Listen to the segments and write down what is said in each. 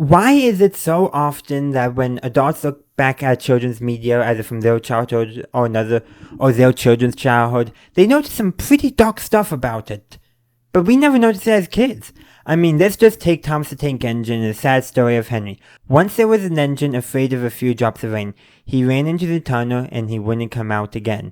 Why is it so often that when adults look back at children's media, either from their childhood or their children's childhood, they notice some pretty dark stuff about it? But we never noticed it as kids. I mean, let's just take Thomas the Tank Engine and the sad story of Henry. Once there was an engine afraid of a few drops of rain. He ran into the tunnel and he wouldn't come out again.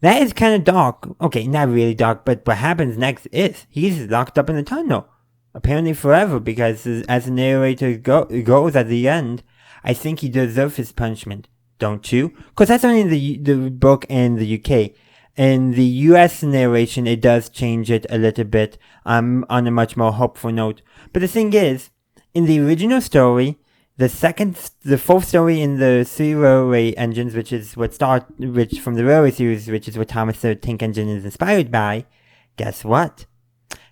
That is kind of dark. Okay, not really dark, but what happens next is he's locked up in the tunnel. Apparently forever, because as the narrator goes at the end, I think he deserves his punishment. Don't you? Because that's only the book in the UK. In the US narration, it does change it a little bit on a much more hopeful note. But the thing is, in the original story, the fourth story in the three railway engines, which from the railway series, which is what Thomas the Tank Engine is inspired by, guess what?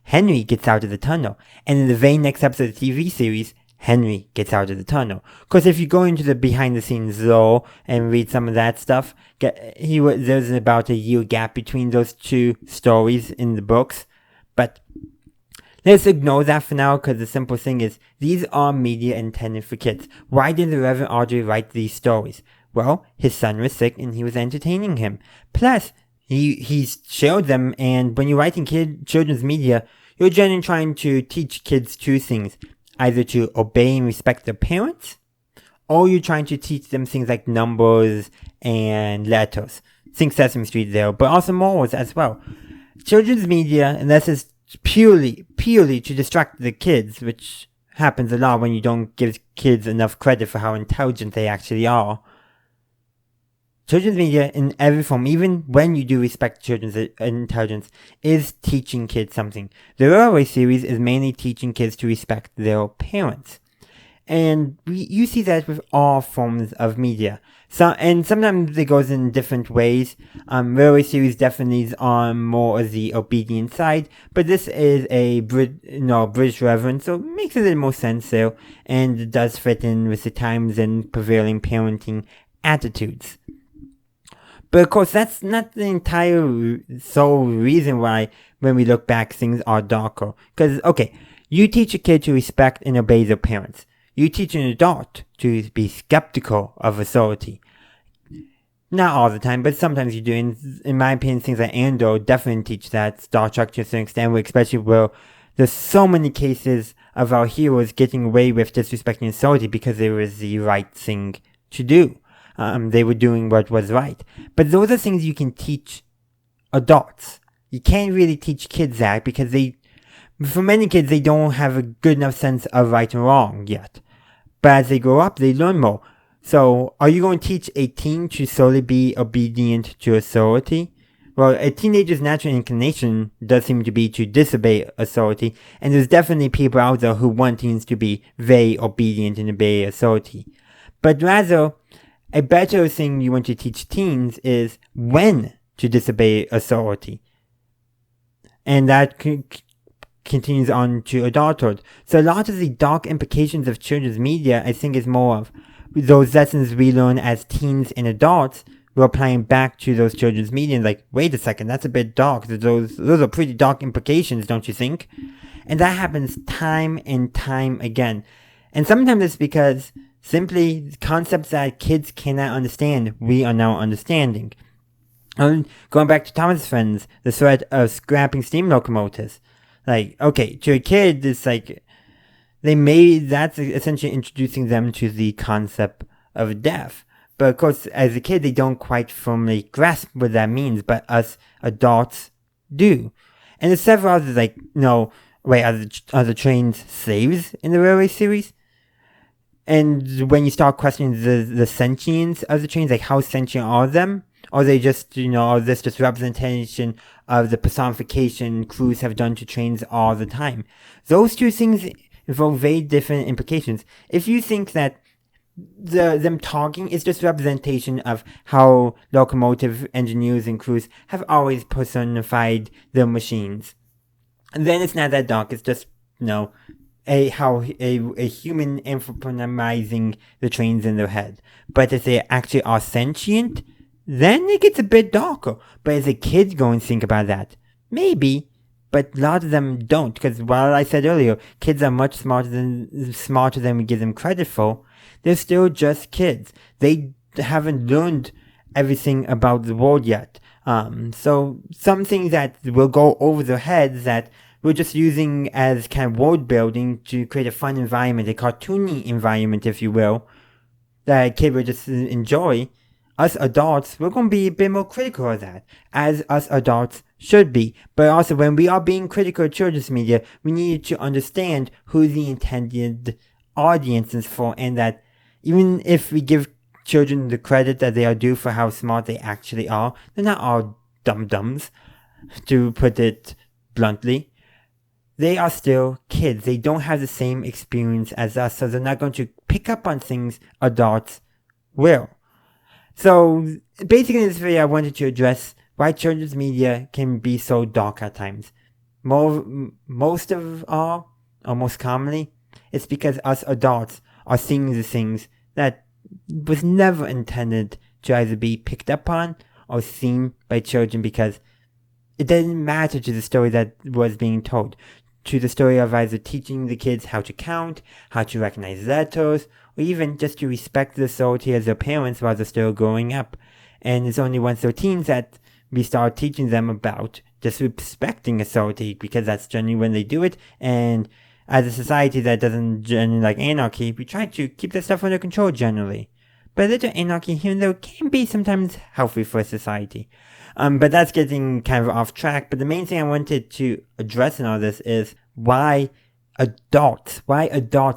Henry gets out of the tunnel. And in the very next episode of the TV series, Henry gets out of the tunnel. Because if you go into the behind-the-scenes lore and read some of that stuff, there's about a year gap between those two stories in the books. But let's ignore that for now, because the simple thing is, these are media intended for kids. Why did the Reverend Audrey write these stories? Well, his son was sick and he was entertaining him. Plus, he showed them, and when you're writing children's media, you're generally trying to teach kids two things. Either to obey and respect their parents, or you're trying to teach them things like numbers and letters. Think Sesame Street there, but also morals as well. Children's media, unless it's purely to distract the kids, which happens a lot when you don't give kids enough credit for how intelligent they actually are. Children's media in every form, even when you do respect children's intelligence, is teaching kids something. The Railway series is mainly teaching kids to respect their parents. And you see that with all forms of media. And sometimes it goes in different ways. Railway series definitely is on more of the obedient side, but this is a British Reverend, so it makes a little more sense there, and it does fit in with the times and prevailing parenting attitudes. But of course, that's not the entire sole reason why, when we look back, things are darker. Because, okay, you teach a kid to respect and obey their parents. You teach an adult to be skeptical of authority. Not all the time, but sometimes you do. In my opinion, things like Andor definitely teach that. Star Trek to a certain extent, especially where there's so many cases of our heroes getting away with disrespecting authority because it was the right thing to do. They were doing what was right. But those are things you can teach adults. You can't really teach kids that because for many kids, they don't have a good enough sense of right and wrong yet. But as they grow up, they learn more. So, are you going to teach a teen to solely be obedient to authority? Well, a teenager's natural inclination does seem to be to disobey authority, and there's definitely people out there who want teens to be very obedient and obey authority. But rather, a better thing you want to teach teens is when to disobey authority. And that continues on to adulthood. So a lot of the dark implications of children's media, I think, is more of those lessons we learn as teens and adults, we're applying back to those children's media. Like, wait a second, that's a bit dark. Those are pretty dark implications, don't you think? And that happens time and time again. And sometimes it's because simply concepts that kids cannot understand, we are now understanding. Going back to Thomas' friends, the threat of scrapping steam locomotives. Like, okay, to a kid, it's like, that's essentially introducing them to the concept of death. But of course, as a kid, they don't quite firmly grasp what that means, but us adults do. And there's several others, like, are the trains slaves in the Railway series? And when you start questioning the sentience of the trains, like how sentient are them? Or are they just, are this just representation of the personification crews have done to trains all the time? Those two things involve very different implications. If you think that them talking is just representation of how locomotive engineers and crews have always personified their machines, then it's not that dark. It's just, a human anthropomorphizing the trains in their head. But if they actually are sentient, then it gets a bit darker. But as a kid go and think about that, maybe but a lot of them don't, because while I said earlier, kids are much smarter than we give them credit for, they're still just kids. They haven't learned everything about the world yet. So some things that will go over their heads that we're just using as kind of world building to create a fun environment, a cartoony environment, if you will, that a kid will just enjoy. Us adults, we're going to be a bit more critical of that, as us adults should be. But also, when we are being critical of children's media, we need to understand who the intended audience is for, and that even if we give children the credit that they are due for how smart they actually are, they're not all dum-dums, to put it bluntly. They are still kids. They don't have the same experience as us, so they're not going to pick up on things adults will. So, basically in this video I wanted to address why children's media can be so dark at times. Most of all, or most commonly, it's because us adults are seeing the things that was never intended to either be picked up on or seen by children, because it didn't matter to the story that was being told. To the story of either teaching the kids how to count, how to recognize letters, or even just to respect the authority as their parents while they're still growing up. And it's only once they're teens that we start teaching them about just respecting authority, because that's generally when they do it. And as a society that doesn't generally like anarchy, we try to keep that stuff under control generally. But a little anarchy here and there can be sometimes healthy for society. But that's getting kind of off track. But the main thing I wanted to address in all this is why adults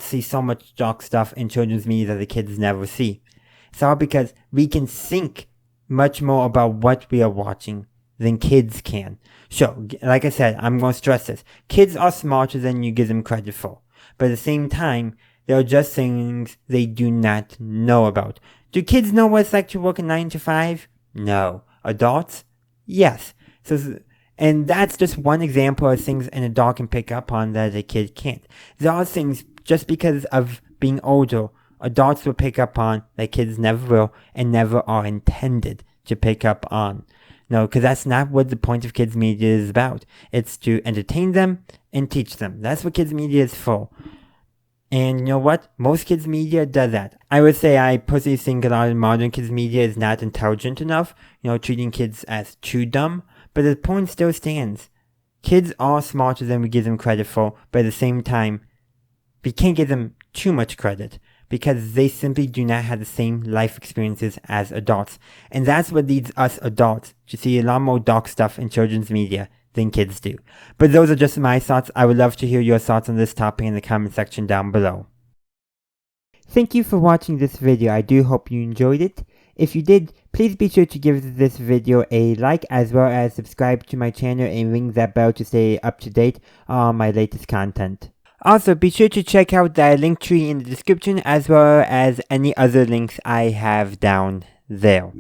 see so much dark stuff in children's media that the kids never see. It's all because we can think much more about what we are watching than kids can. So, like I said, I'm going to stress this. Kids are smarter than you give them credit for. But at the same time, there are just things they do not know about. Do kids know what it's like to work a 9 to 5? No. Adults? Yes. And that's just one example of things an adult can pick up on that a kid can't. There are things, just because of being older, adults will pick up on that kids never will and never are intended to pick up on. No, because that's not what the point of kids media is about. It's to entertain them and teach them. That's what kids media is for. And you know what? Most kids media does that. I would say I personally think a lot of modern kids media is not intelligent enough, treating kids as too dumb. But the point still stands. Kids are smarter than we give them credit for, but at the same time, we can't give them too much credit, because they simply do not have the same life experiences as adults. And that's what leads us adults to see a lot more dark stuff in children's media than kids do. But those are just my thoughts. I would love to hear your thoughts on this topic in the comment section down below. Thank you for watching this video. I do hope you enjoyed it. If you did, please be sure to give this video a like, as well as subscribe to my channel and ring that bell to stay up to date on my latest content. Also, be sure to check out the link tree in the description, as well as any other links I have down there.